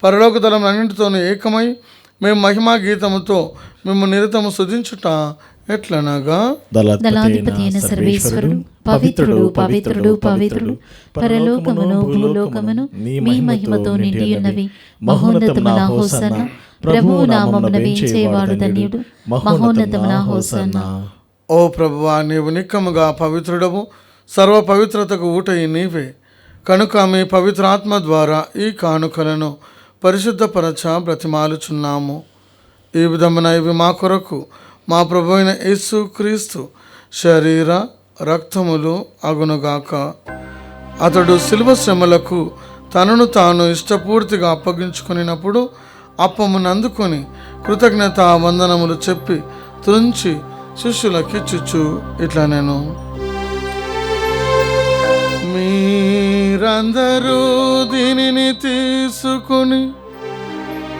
పరలోక దళములన్నింటితోనూ ఏకమై మేము మహిమా గీతముతో మేము నిరతము స్తుతించుట ఎట్లనగా, దళాధిపతి అయిన సర్వేశ్వరుడు పవిత్రుడు పవిత్రుడు పవిత్రుడు, పరలోకమును భూలోకమును మీ మహిమతో నిండి ఉన్నవి. మహోన్నతమున హోసన్నా. ప్రభువు నామమున వేంచేవాడు ధన్యుడు. మహోన్నతమున హోసన్నా. ఓ ప్రభువా, నీవు నిక్కముగా పవిత్రుడవు, సర్వ పవిత్రతకు ఊటయి నీవే. కనుక మీ పవిత్రాత్మ ద్వారా ఈ కానుకలను పరిశుద్ధపరచ బ్రతిమాలుచున్నాము. ఈ విధమున ఇవి మా కొరకు మా ప్రభు అయిన యేసు క్రీస్తు శరీర రక్తములు అగునుగాక. అతడు శిలువ శ్రమలకు తనను తాను ఇష్టపూర్తిగా అప్పగించుకునినప్పుడు అప్పమును అందుకొని కృతజ్ఞత వందనములు చెప్పి త్రుంచి శిష్యులకిచ్చుచు ఇట్లా నేను, మీరందరూ దీనిని తీసుకుని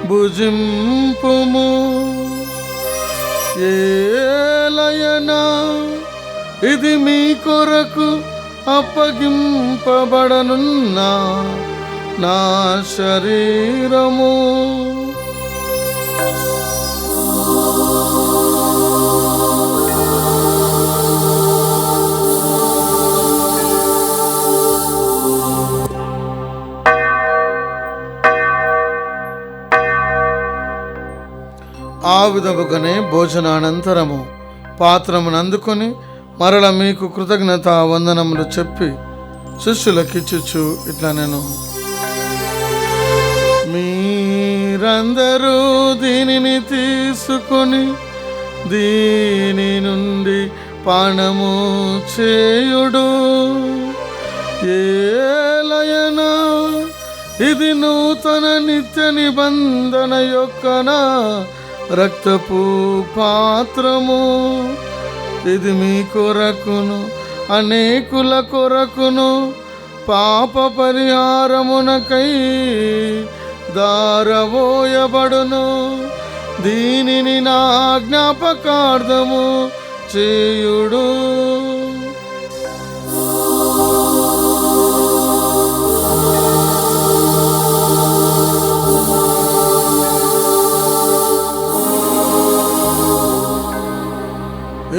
భుజింపుము. ఏలయనా ఇది మీ కొరకు అప్పగింపబడనున్న నా శరీరము. ఆ విధముగానే భోజనానంతరము పాత్రమును అందుకొని మరల మీకు కృతజ్ఞత వందనములు చెప్పి శిష్యులకిచ్చుచు ఇట్లా నేను, మీరందరూ దీనిని తీసుకొని దీని నుండి పానము చేయుడు. ఏలయనా ఇది నూతన నిత్య నిబంధన యొక్క నా రక్తపు పాత్రము. ఇది మీ కొరకును అనేకుల కొరకును పాప పరిహారమునకై దారవోయబడును. దీనిని నా జ్ఞాపకార్థము చేయుడు.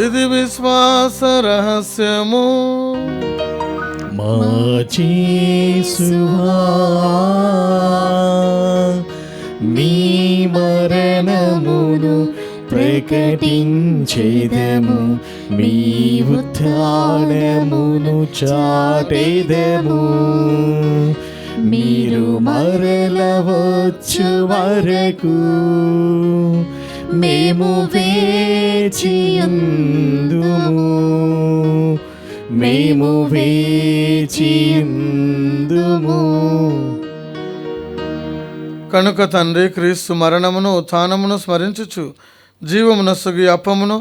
ఇది విశ్వాస రహస్యము. మా యేసువా మీ మరణమును ప్రకటించెదము, మీ ఉత్థానమును చాటెదము. మీరు మరల వచ్చు వరకు మేము వేచియుందుము, మేము వేచియుందుము. కనుక తండ్రి క్రీస్తు మరణమును ఉత్థానమును స్మరించుచు జీవమునొసగు అప్పమును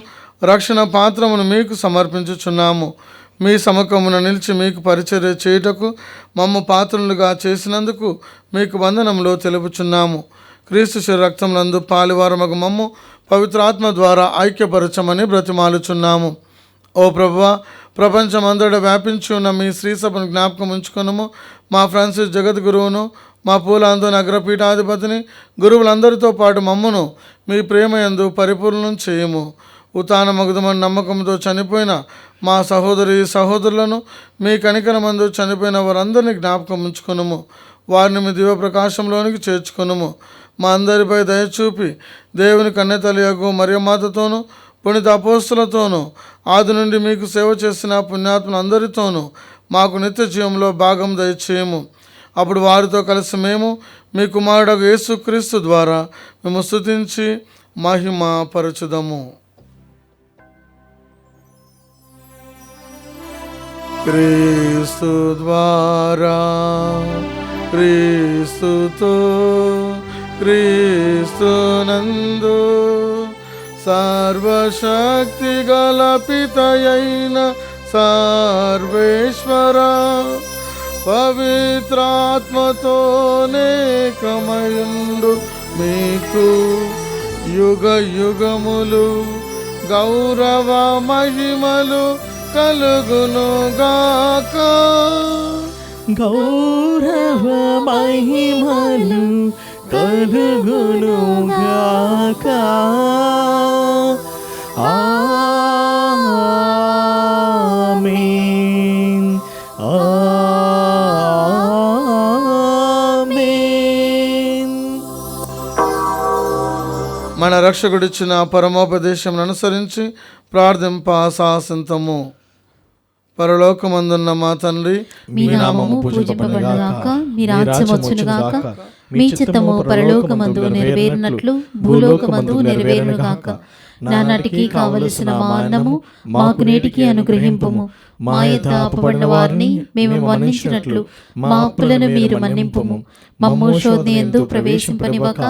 రక్షణ పాత్రమును మీకు సమర్పించుచున్నాము. మీ సముఖమున నిలిచి మీకు పరిచర్య చేయుటకు మమ్ము పాత్రలుగా చేసినందుకు మీకు వందనములు తెలుపుచున్నాము. క్రీస్తు శరీర రక్తమునందు పాలువారమగు మమ్ము పవిత్రాత్మ ద్వారా ఐక్యపరచమని బ్రతిమాలుచున్నాము. ఓ ప్రభువా, ప్రపంచమంతటా వ్యాపించి ఉన్న మీ శ్రీ సభను జ్ఞాపకం ఉంచుకొనుము. మా ఫ్రాన్సిస్ జగద్గురువును, మా పూలాంతోని అగ్రపీఠాధిపతిని, గురువులందరితో పాటు మమ్మును మీ ప్రేమయందు పరిపూర్ణం చేయము. ఉతాన మగుదమని నమ్మకంతో చనిపోయిన మా సహోదరి సహోదరులను, మీ కనికరమందు చనిపోయిన వారందరినీ జ్ఞాపకం ఉంచుకొనుము. వారిని మీ దివ్య ప్రకాశంలోనికి చేర్చుకొనుము. మా అందరిపై దయచూపి దేవుని కన్యతలియగు మరియమాతతోనూ పునీత అపోస్తులతోనూ ఆది నుండి మీకు సేవ చేసిన పుణ్యాత్ములందరితోనూ మాకు నిత్య జీవంలో భాగం దయచేయము. అప్పుడు వారితో కలిసి మేము మీ కుమారుడు యేసుక్రీస్తు ద్వారా మేము స్తుతించి మహిమ పరచుదము. క్రీస్తు ద్వారా, క్రీస్తుతో, క్రీస్తునందు సర్వశక్తి గల పితయైన సర్వేశ్వర పవిత్రాత్మతోనేకమయుండు మీకు యుగ యుగములు గౌరవ మహిమలు కలుగునుగాక. గౌరవ మహిమలు కలుగునుగాక. ఆమేన్, ఆమేన్. మన రక్షకుడిచ్చిన పరమోపదేశం అనుసరించి ప్రార్థింప సాహసింతము. పరలోకమందున్న మా తండ్రి, మీ నామము పూజింపబడుగాక, మీ రాజ్యం వచ్చునుగాక, మీ చిత్తము పరలోకమందు నెరవేరినట్లు భూలోకమందు నెరవేరునుగాక. నానాటికి కావలసిన మా అన్నము మాకు నేటికి అనుగ్రహింపుము. మా యొద్ద అప్పుబడిన వారిని మేము మన్నించినట్లు మా అప్పులను మీరు మన్నింపుము. మమ్ము శోధనయందు ప్రవేశింపనివ్వక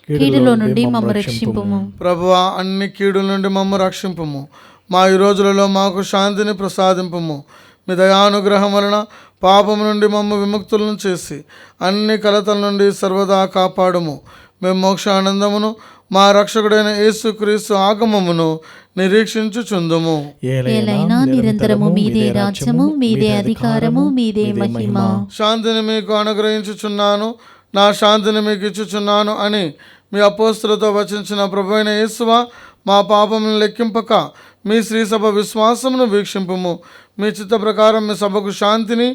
కీడులో నుండి మమ్ము రక్షింపుము. ప్రభువా, అన్ని కీడుల నుండి మమ్ము రక్షింపుము. మా ఈ రోజులలో మాకు శాంతిని ప్రసాదింపుము. మీ దయానుగ్రహం వలన పాపము నుండి మమ్ము విముక్తులను చేసి అన్ని కలతల నుండి సర్వదా కాపాడుము. మేము మోక్షానందమును మా రక్షకుడైన యేసుక్రీస్తు ఆగమమును నిరీక్షించుచుందుము. ఏలైనా నిరంతరము మీదే రాజ్యము, మీదే అధికారము, మీదే మహిమ. శాంతిని మీకు అనుగ్రహించుచున్నాను, నా శాంతిని మీకు ఇచ్చుచున్నాను అని మీ అపోస్తులతో వచించిన ప్రభువైన యేసువా, మా పాపములను లెక్కింపక మీ శ్రీ సభ విశ్వాసమును వీక్షింపుము. మీ చిత్త ప్రకారం మీ సభకు శాంతిని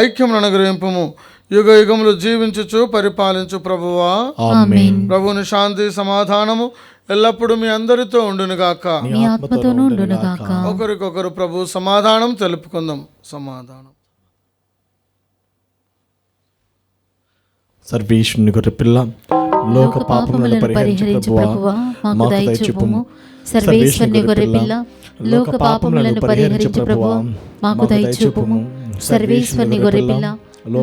ఐక్యమును అనుగ్రహింపుము. యుగ యుగములు జీవించుచు పరిపాలించు ప్రభువా. ఆమేన్. ప్రభువుని శాంతి సమాధానము ఎల్లప్పుడూ మీ అందరితో ఉండునుగాక. మీ ఆత్మతోనూ ఉండునుగాక. ఒకరికొకరు ప్రభు సమాధానం తెలుపుకుందాం. సమాధానం. సర్వేశ్వరుని గొర్రె పిల్ల, లోక పాపములను పరిహరించు ప్రభువా, మాకు దయచూపుము. సర్వేశ్వరుని గొర్రెపిల్ల, లోక పాపములను పరిహరించు ప్రభువా, మాకు దయచూపుము. సర్వేశ్వరుని గొర్రెపిల్ల,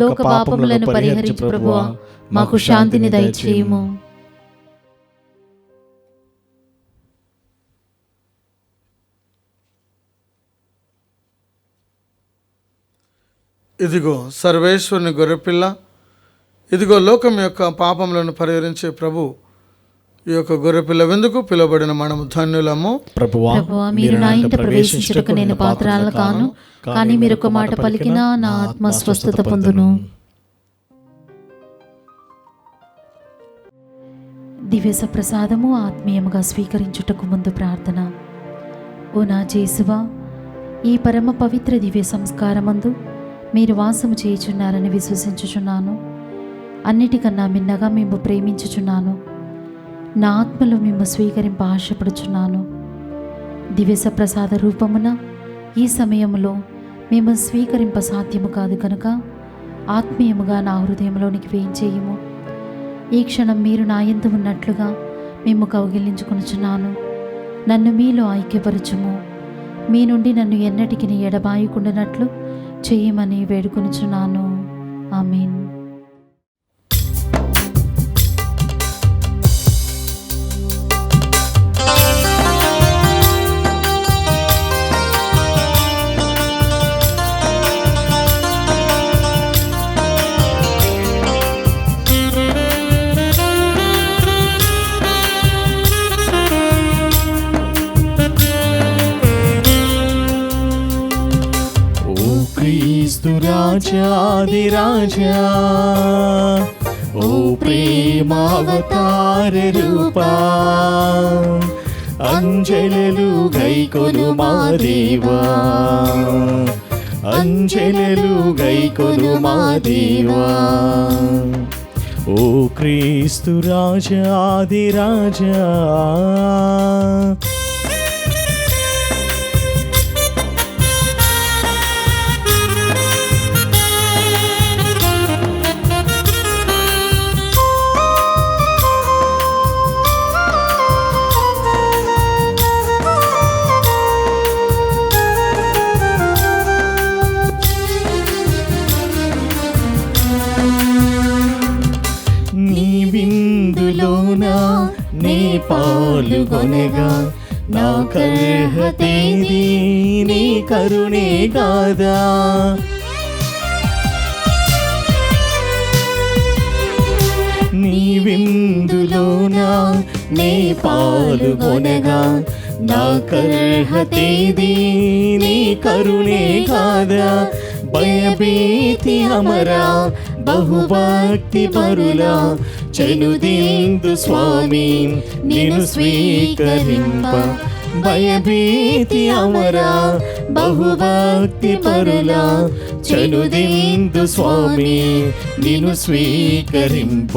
లోక పాపములను పరిహరించు ప్రభువా, మాకు శాంతిని దయచేయుము. ఇదిగో సర్వేశ్వరుని గొర్రెపిల్ల, ఇదిగో లోకం యొక్క పాపములను పరిహరించే ప్రభు. ఈ యొక్క గొర్రెపిల్ల వెందుకు పిలువబడిన మనము ధన్యులము. ప్రభువా, మీరు నా ఇంట ప్రవేశించుటకు నేను పాత్రాలను కాను, కానీ మీరు ఒక మాట పలికినా నా ఆత్మ స్వస్థత పొందును. దివ్య ప్రసాదము ఆత్మీయముగా స్వీకరించుటకు ముందు ప్రార్థన. ఓ నా జేసువా, ఈ పరమ పవిత్ర దివ్య సంస్కారమందు మీరు వాసము చేయుచున్నారని విశ్వసించుచున్నాను. అన్నిటికన్నా మిన్నగా మేము ప్రేమించుచున్నాను. నా ఆత్మలో మేము స్వీకరింప ఆశపడుచున్నాను. దివ్య ప్రసాద రూపమున ఈ సమయంలో మేము స్వీకరింప సాధ్యము కాదు కనుక ఆత్మీయముగా నా హృదయంలోనికి వేయించేయము. ఈ క్షణం మీరు నా యందు ఉన్నట్లుగా మేము కౌగిలించుకొనుచున్నాను. నన్ను మీలో ఐక్యపరచుము. మీ నుండి నన్ను ఎన్నటికి ఎడబాయకుండానట్లు చేయమని వేడుకొనుచున్నాను. ఆమేన్. క్రీస్తు రాజాదిరాజా, ఓ ప్రేమావతార రూపా, అంజలలు గైకొను మా దేవా, అంజలలు గైకొను మా దేవా. ఓ క్రీస్తు రాజాదిరాజా, నే పాలుగొనగా నా కర్హతేది నీ కరుణే కాదా. నీ విందులోనా నే పాలుగొనగా నా కర్హతేది నీ కరుణే కాదా. భయభీతి అమరా బహుభక్తి పరులా చెలుదిందు స్వామి నిన్ను స్వీకరింప. భయభీతి అమరా బహుభక్తి పరులా చెలుదిందు స్వామి నిన్ను స్వీకరింప.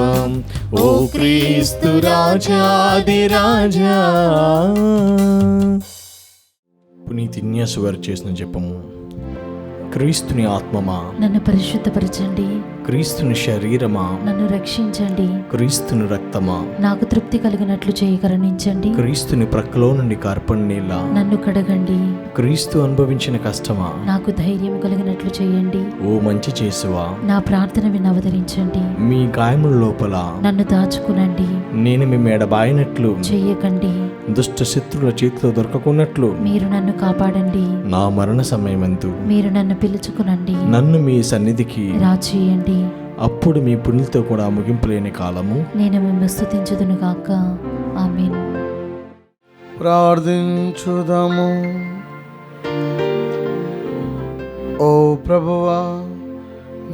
ఓ క్రీస్తు రాజాదిరాజా. పునీతి ఇన్యాసు వారు చేసిన జపము. క్రీస్తుని ఆత్మమా నన్ను పరిశుద్ధపరచండి. క్రీస్తుని శరీరమా నన్ను రక్షించండి. క్రీస్తుని రక్తమా నాకు తృప్తి కలిగినట్లు చేయకరణించండి. క్రీస్తుని ప్రక్కలో నుండి కార్పణ నీళ్ళ నన్ను కడగండి. క్రీస్తు అనుభవించిన కష్టమా నాకు ధైర్యం కలిగినట్లు చేయండి. ఓ మంచి చేసువా నా ప్రార్థన వినవదరించండి. మీ గాయముల లోపల నన్ను దాచుకునండి. నేను మీ మెడబాయినట్లు చెయ్యకండి. దుష్ట శత్రుల చేతిలో దొరకకున్నట్లు మీరు నన్ను కాపాడండి. నా మరణ సమయమందు మీరు నన్ను పిలుచుకునండి. నన్ను మీ సన్నిధికి రాచేయండి. అప్పుడు మీ పుణ్యులతో కూడా ముగింపులేని కాలము నేను మిమ్మల్ని స్తుతించుదును గాక. ఆమేన్. ప్రార్థించుదాము. ఓ ప్రభువా,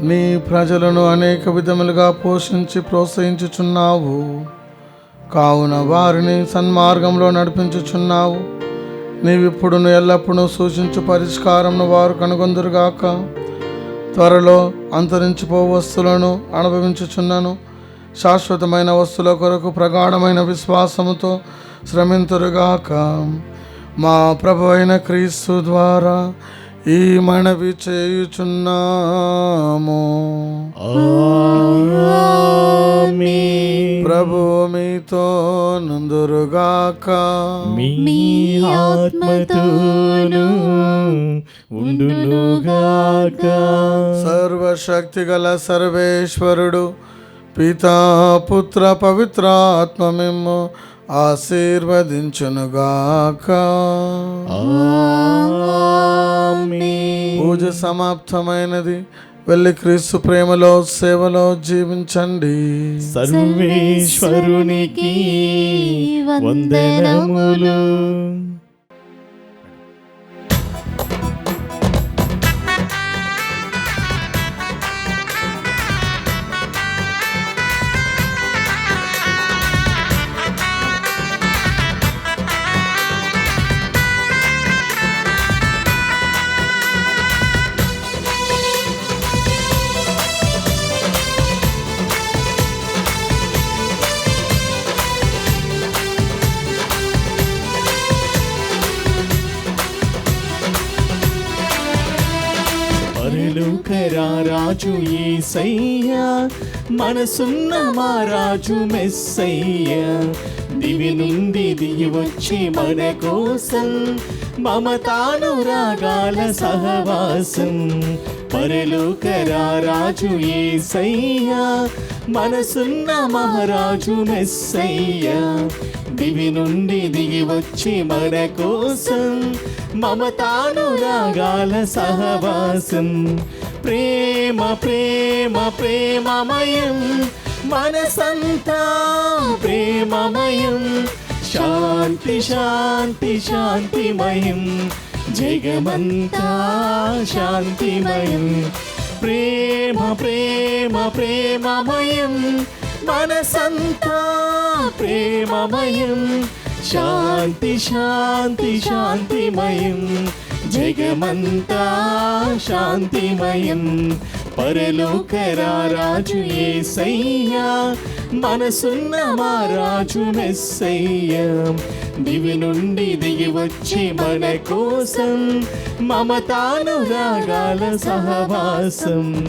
నీ ప్రజలను అనేక విధములుగా పోషించి ప్రోత్సహించుచున్నావు. కావున వారిని సన్మార్గంలో నడిపించుచున్నావు. నీవిప్పుడును ఎల్లప్పుడూ సూచించు పరిష్కారంను వారు కనుగొందురుగాక. త్వరలో అంతరించిపో వస్తువులను అనుభవించుచున్నాను. శాశ్వతమైన వస్తువుల కొరకు ప్రగాఢమైన విశ్వాసముతో శ్రమింతురుగాక. మా ప్రభు అయిన క్రీస్తు ద్వారా ఈ మనవి చేయుచున్నాము. ఆమేన్. ప్రభు మీతో నుందురుగాక. మీ ఆత్మతోను ఉండునుగాక. సర్వశక్తి గల సర్వేశ్వరుడు పితా పుత్ర పవిత్రాత్మ మిమ్ము ఆశీర్వదించునుగాక. ఆమేన్. పూజ సమాప్తమైనది. వెళ్ళి క్రీస్తు ప్రేమలో సేవలో జీవించండి. సర్వేశ్వరునికి వందనములు. రాజు యేసయ్యా, మనసున్న మా రాజు మెస్సయ్యా, దివి నుండి దిగి వచ్చి మన కోసం మమతానురాగాల సహవాసం. పరలోక రాజు యేసయ్యా, మనసున్న మహారాజు మెస్సయ్యా, దివి నుండి దిగి వచ్చి మన కోసం మమతానురాగాల సహవాసం. ప్రేమ ప్రేమ ప్రేమమయం, మనసంతా ప్రేమమయం. శాంతి శాంతి శాంతిమయం, జగమంతా శాంతిమయం. ప్రేమ ప్రేమ ప్రేమమయం, మనసంతా ప్రేమమయం. శాంతి శాంతి శాంతిమయం, జగమంతా శాంతిమయం. పరలోక రాజు యేసయ్యా, మనసున్న మా రాజు మెస్సయ్యా, దివి నుండి దిగి వచ్చి మన కోసం మమతానురాగాల సహవాసం.